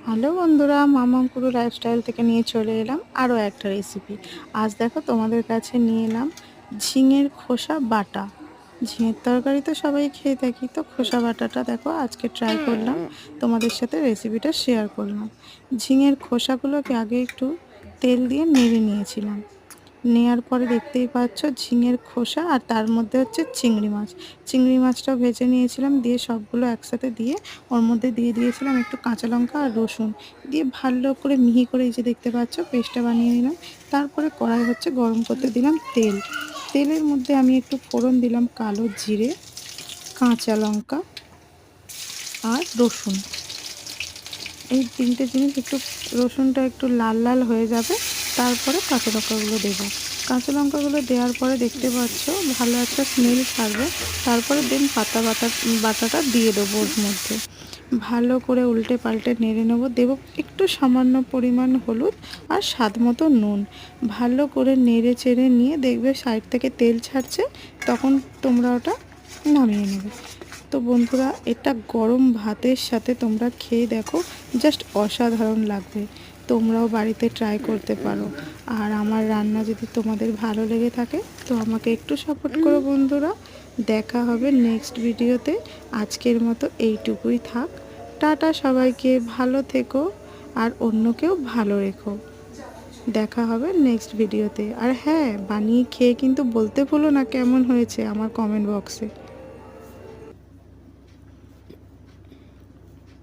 Hello বন্ধুরা, মামামপুরু lifestyle থেকে নিয়ে চলে এলাম আরও একটা রেসিপি। আজ দেখো তোমাদের কাছে নিয়ে এলাম ঝিঙের খোসা বাটা। ঝিঙের তরকারি তো সবাই খেয়ে থাকি, তো খোসা বাটাটা দেখো আজকে ট্রাই করলাম, তোমাদের সাথে রেসিপিটা শেয়ার করলাম। ঝিঙের খোসাগুলোকে আগে একটু তেল দিয়ে নেড়ে নিয়েছিলাম। নেয়ার পরে দেখতেই পাচ্ছ ঝিঙের খোসা, আর তার মধ্যে হচ্ছে চিংড়ি মাছ। চিংড়ি মাছটাও ভেজে নিয়েছিলাম, দিয়ে সবগুলো একসাথে দিয়ে ওর মধ্যে দিয়ে দিয়েছিলাম একটু কাঁচা লঙ্কা আর রসুন, দিয়ে ভালো করে মিহি করে এই যে দেখতে পাচ্ছ পেস্টটা বানিয়ে নিলাম। তারপরে কড়াই হচ্ছে গরম করতে দিলাম তেল। তেলের মধ্যে আমি একটু ফোড়ন দিলাম কালো জিরে, কাঁচা লঙ্কা আর রসুন। এই তিনটে জিনিস একটু, রসুনটা একটু লাল লাল হয়ে যাবে, তারপরে কাঁচা লঙ্কাগুলো দেবো। কাঁচা লঙ্কাগুলো দেওয়ার পরে দেখতে পাচ্ছ ভালো একটা স্মেল ছাড়বে। তারপরে বাটাটা দিয়ে দেবো ওর মধ্যে। ভালো করে উল্টে পাল্টে নেড়ে নেবো। দেবো একটু সামান্য পরিমাণ হলুদ আর স্বাদ মতো নুন। ভালো করে নেড়ে চেড়ে নিয়ে দেখবে সাইড থেকে তেল ছাড়ছে, তখন তোমরা ওটা নামিয়ে নেবে। তো বন্ধুরা, এটা গরম ভাতের সাথে তোমরা খেয়ে দেখো, জাস্ট অসাধারণ লাগবে। তোমরাও বাড়িতে ট্রাই করতে পারো। আর আমার রান্না যদি তোমাদের ভালো লেগে থাকে তো আমাকে একটু সাপোর্ট করো বন্ধুরা। দেখা হবে নেক্সট ভিডিওতে। আজকের মতো এইটুকুই থাক। টাটা সবাইকে, ভালো থেকো আর অন্যকেও ভালো রেখো। দেখা হবে নেক্সট ভিডিওতে। আর হ্যাঁ, বানিয়ে খেয়ে কিন্তু বলতে ভুলো না কেমন হয়েছে আমার কমেন্ট বক্সে।